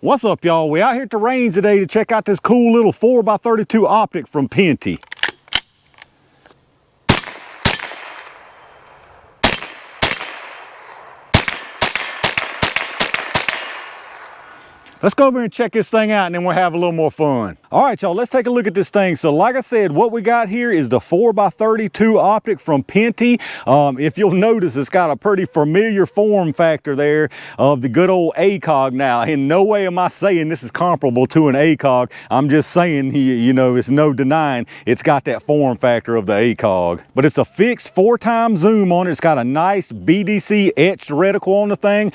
What's up, y'all? We out here at the range today to check out this cool little 4x32 optic from Pinty. Let's go over and check this thing out and then we'll have a little more fun. All right, y'all, let's take a look at this thing. So like I said, what we got here is the 4x32 optic from Pinty. If you'll notice, it's got a pretty familiar form factor there of the good old ACOG. Now, in no way am I saying this is comparable to an ACOG. I'm just saying, you know, it's no denying it's got that form factor of the ACOG. But it's a fixed 4x zoom on it. It's got a nice BDC etched reticle on the thing.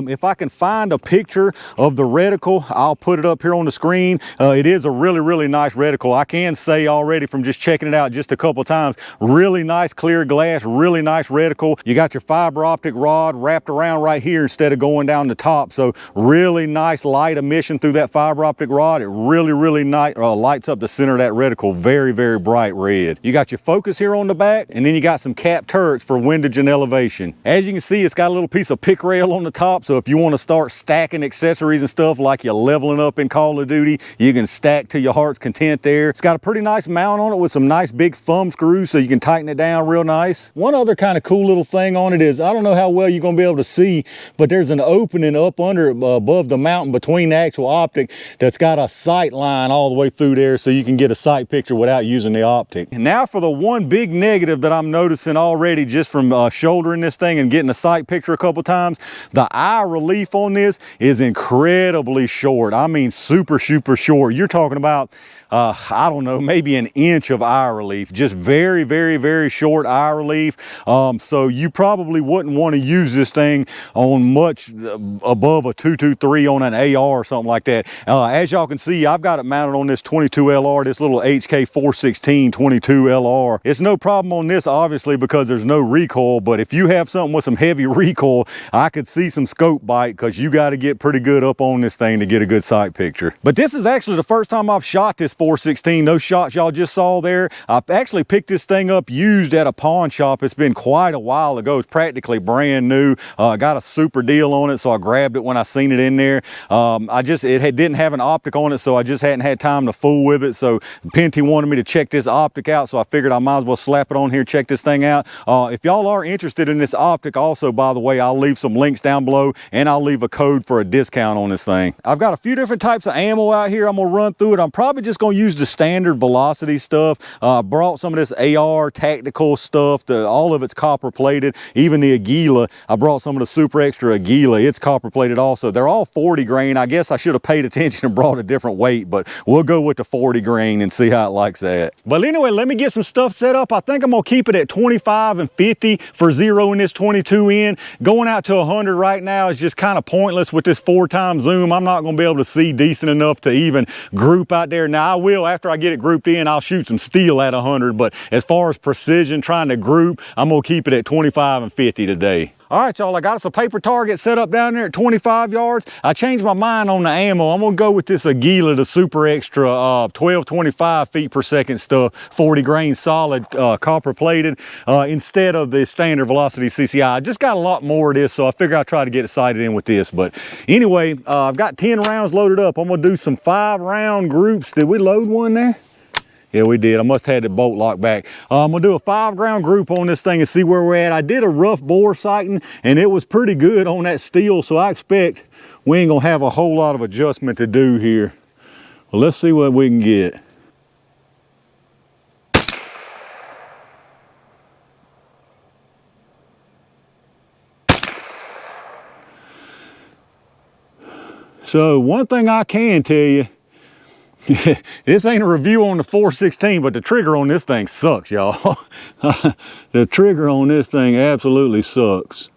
If I can find a picture of the reticle, I'll put it up here on the screen. It is a really nice reticle. I can say already from just checking it out just a couple times, really nice clear glass, really nice reticle. You got your fiber optic rod wrapped around right here instead of going down the top. So really nice light emission through that fiber optic rod. It really nice lights up the center of that reticle, very bright red. You got your focus here on the back, and then you got some cap turrets for windage and elevation. As you can see, it's got a little piece of pick rail on the top, so if you want to start stacking accessories and stuff like you're leveling up in Call of Duty, you can stack to your heart's content there. It's got a pretty nice mount on it with some nice big thumb screws so you can tighten it down real nice. One other kind of cool little thing on it is, I don't know how well you're gonna be able to see, but there's an opening up under above the mountain between the actual optic that's got a sight line all the way through there so you can get a sight picture without using the optic. And now for the one big negative that I'm noticing already just from shouldering this thing and getting a sight picture a couple times, the eye relief on this is incredibly short. I mean super short. You're talking about I don't know, maybe an inch of eye relief, just very short eye relief. So you probably wouldn't want to use this thing on much above a 223 on an AR or something like that. As y'all can see, I've got it mounted on this 22 LR, this little HK416 22 LR. It's no problem on this obviously because there's no recoil, but if you have something with some heavy recoil, I could see some scope bite because you got to get pretty good up on this thing to get a good sight picture. But this is actually the first time I've shot this 416. Those shots y'all just saw there, I actually picked this thing up used at a pawn shop. It's been quite a while ago. It's practically brand new. I got a super deal on it, so I grabbed it when I seen it in there. It didn't have an optic on it, so I just hadn't had time to fool with it. So Pinty wanted me to check this optic out, so I figured I might as well slap it on here, check this thing out. If y'all are interested in this optic also, by the way, I'll leave some links down below and I'll leave a code for a discount on this thing. I've got a few different types of ammo out here. I'm gonna run through it. I'm probably just gonna use the standard velocity stuff. Brought some of this AR tactical stuff. All of it's copper plated. Even the Aguila, I brought some of the super extra Aguila. It's copper plated also. They're all 40 grain. I guess I should have paid attention and brought a different weight, but we'll go with the 40 grain and see how it likes that. But anyway, let me get some stuff set up. I think I'm gonna keep it at 25 and 50 for zeroing this 22 in. Going out to 100 right now is just kind of pointless with this 4x zoom. I'm not gonna be able to see decent enough to even group out there. Now I will, after I get it grouped in, I'll shoot some steel at 100, but as far as precision trying to group, I'm gonna keep it at 25 and 50 today. All right, y'all, I got us a paper target set up down there at 25 yards. I changed my mind on the ammo. I'm gonna go with this Aguila, the super extra 1225 feet per second stuff, 40 grain solid, copper plated, instead of the standard velocity CCI. I just got a lot more of this, so I figure I'll try to get it sighted in with this. But anyway, I've got 10 rounds loaded up. I'm gonna do some 5-round groups. Did we load one there? Yeah, we did. I must have had the bolt locked back. I'm gonna do a 5-round group on this thing and see where we're at. I did a rough bore sighting and it was pretty good on that steel, so I expect we ain't gonna have a whole lot of adjustment to do here. Well, let's see what we can get. So one thing I can tell you, this ain't a review on the 416, but the trigger on this thing sucks, y'all. The trigger on this thing absolutely sucks.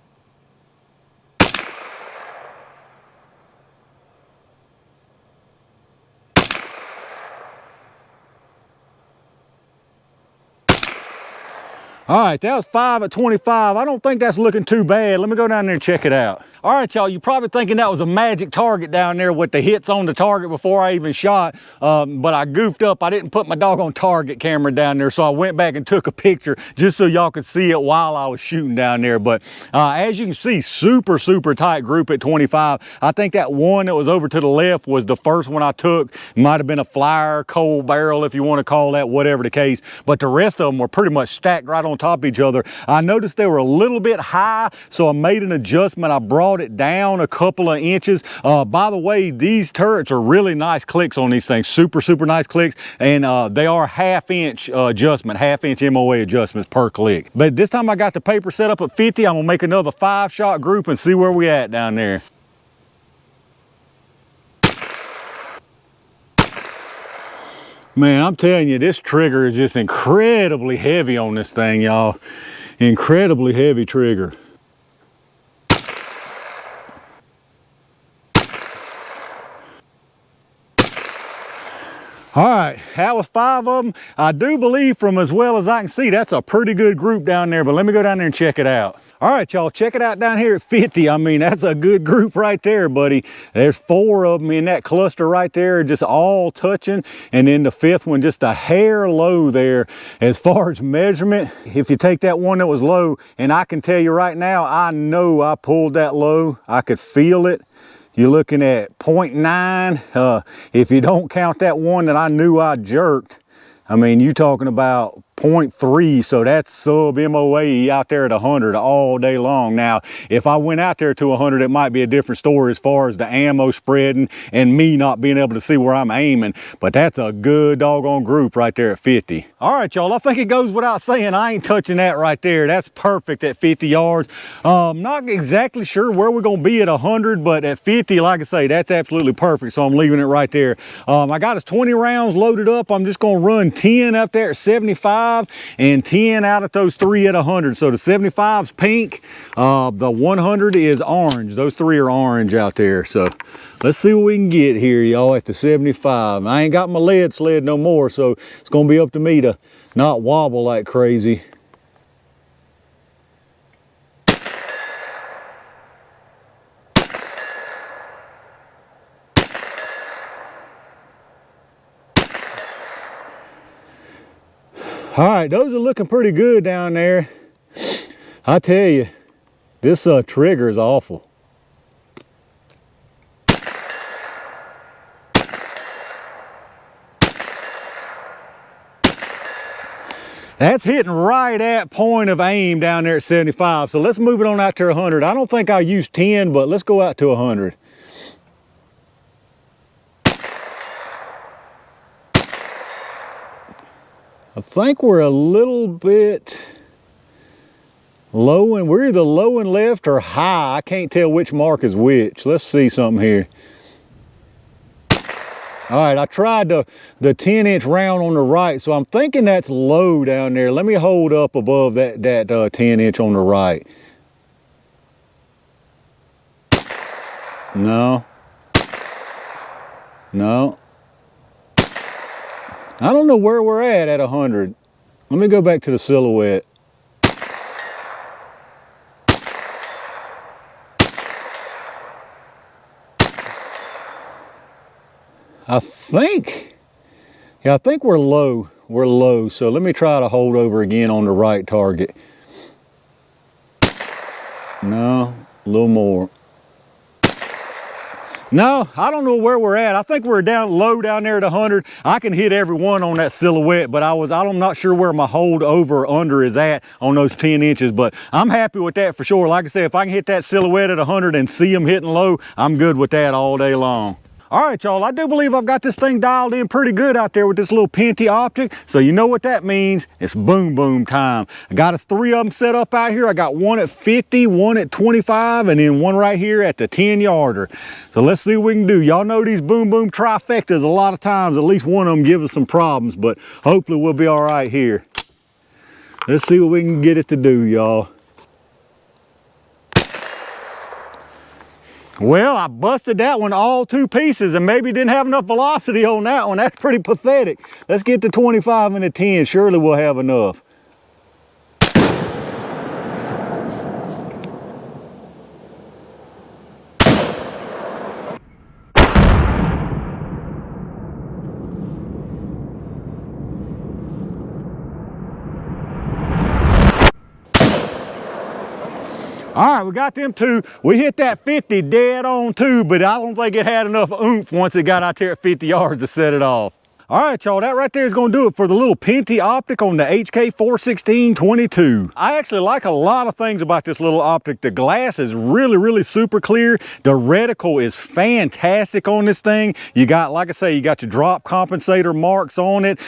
All right, that was 5 at 25. I don't think that's looking too bad. Let me go down there and check it out. All right, y'all, you're probably thinking that was a magic target down there with the hits on the target before I even shot, but I goofed up. I didn't put my doggone target camera down there, so I went back and took a picture just so y'all could see it while I was shooting down there. But as you can see, super tight group at 25. I think that one that was over to the left was the first one I took. Might have been a flyer, cold barrel, if you want to call that, whatever the case. But the rest of them were pretty much stacked right on top of each other. I noticed they were a little bit high, so I made an adjustment. I brought it down a couple of inches. By the way, these turrets are really nice clicks on these things. Super nice clicks, and they are half-inch adjustment, half-inch MOA adjustments per click. But this time I got the paper set up at 50. I'm gonna make another 5-shot group and see where we at down there. Man, I'm telling you, this trigger is just incredibly heavy on this thing, y'all. Incredibly heavy trigger. All right, that was 5 of them. I do believe, from as well as I can see, that's a pretty good group down there, but let me go down there and check it out. All right, y'all, check it out down here at 50. I mean, that's a good group right there, buddy. There's 4 of them in that cluster right there, just all touching, and then the 5th one just a hair low there. As far as measurement, if you take that one that was low, and I can tell you right now, I know I pulled that low. I could feel it. You're looking at 0.9. If you don't count that one that I knew I jerked, I mean, you're talking about 0.3, so that's sub MOA out there at 100 all day long. Now, if I went out there to 100, it might be a different story as far as the ammo spreading and me not being able to see where I'm aiming, but that's a good doggone group right there at 50. All right, y'all, I think it goes without saying I ain't touching that right there. That's perfect at 50 yards. Not exactly sure where we're gonna be at 100, but at 50, like I say, that's absolutely perfect, so I'm leaving it right there. I got us 20 rounds loaded up. I'm just gonna run 10 up there at 75 and 10 out of those 3 at 100. So the 75's pink, the 100 is orange. Those 3 are orange out there. So let's see what we can get here, y'all, at the 75. I ain't got my lead sled no more, so it's gonna be up to me to not wobble like crazy. All right, those are looking pretty good down there. I tell you, this trigger is awful. That's hitting right at point of aim down there at 75. So let's move it on out to 100. I don't think I used 10, but let's go out to 100. I think we're a little bit low, and we're either low and left or high. I can't tell which mark is which. Let's see something here. All right, I tried the 10-inch round on the right, so I'm thinking that's low down there. Let me hold up above that 10-inch on the right. No. No. I don't know where we're at 100. Let me go back to the silhouette. I think we're low. We're low. So let me try to hold over again on the right target. No, a little more. No, I don't know where we're at. I think we're down low down there at 100. I can hit every one on that silhouette, but I'm not sure where my hold over or under is at on those 10 inches, but I'm happy with that for sure. Like I said, if I can hit that silhouette at 100 and see them hitting low, I'm good with that all day long. All right, y'all, I do believe I've got this thing dialed in pretty good out there with this little Pinty optic. So you know what that means. It's boom boom time. I got us 3 of them set up out here. I got one at 50, one at 25, and then one right here at the 10-yarder. So let's see what we can do. Y'all know these boom boom trifectas, a lot of times, at least one of them gives us some problems, but hopefully we'll be all right here. Let's see what we can get it to do, y'all. Well, I busted that one all 2 pieces and maybe didn't have enough velocity on that one. That's pretty pathetic. Let's get to 25 and a 10. Surely we'll have enough. All right, we got them two. We hit that 50 dead on too, but I don't think it had enough oomph once it got out there at 50 yards to set it off. All right, y'all, that right there is going to do it for the little Pinty optic on the HK416 22. I actually like a lot of things about this little optic. The glass is really super clear. The reticle is fantastic on this thing. You got, like I say, you got your drop compensator marks on it.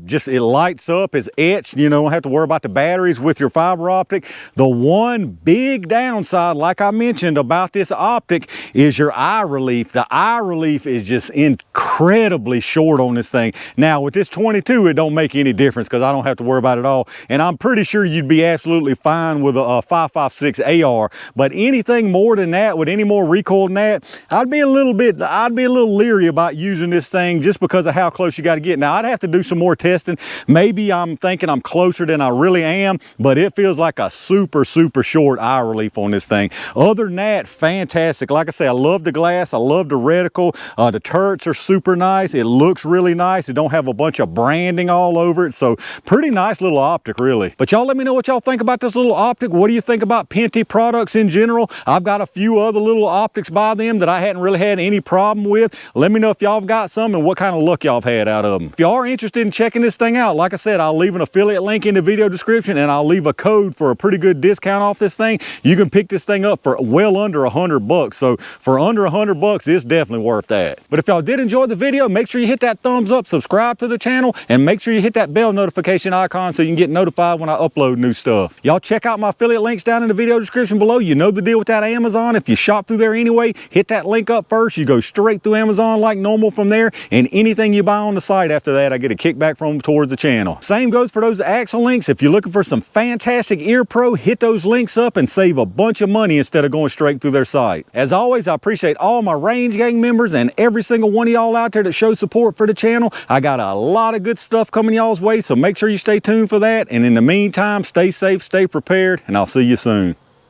Just it lights up, it's etched. You know, don't have to worry about the batteries with your fiber optic. The one big downside, like I mentioned about this optic, is your eye relief. The eye relief is just incredibly short on this thing. Now with this 22, it don't make any difference because I don't have to worry about it all, and I'm pretty sure you'd be absolutely fine with a 5.56 AR. But anything more than that, with any more recoil than that, I'd be a little leery about using this thing just because of how close you got to get. Now I'd have to do some more testing. Maybe I'm thinking I'm closer than I really am, but it feels like a super short eye relief on this thing. Other than that, fantastic. Like I say, I love the glass, I love the reticle. The turrets are super nice. It looks really nice. It don't have a bunch of branding all over it, so pretty nice little optic, really. But y'all let me know what y'all think about this little optic. What do you think about Pinty products in general? I've got a few other little optics by them that I hadn't really had any problem with. Let me know if y'all have got some and what kind of luck y'all have had out of them. If y'all are interested in checking this thing out, like I said, I'll leave an affiliate link in the video description, and I'll leave a code for a pretty good discount off this thing. You can pick this thing up for well under $100, so for under $100, it's definitely worth that. But if y'all did enjoy the video, make sure you hit that thumbs up, subscribe to the channel, and make sure you hit that bell notification icon so you can get notified when I upload new stuff. Y'all check out my affiliate links down in the video description below. You know the deal with that Amazon. If you shop through there anyway, hit that link up first. You go straight through Amazon like normal from there, and anything you buy on the site after that, I get a kickback from towards the channel. Same goes for those Axle links. If you're looking for some fantastic ear pro, hit those links up and save a bunch of money instead of going straight through their site. As always, I appreciate all my Range Gang members and every single one of y'all out there that show support for the channel. I got a lot of good stuff coming y'all's way, so make sure you stay tuned for that. And in the meantime, stay safe, stay prepared, and I'll see you soon.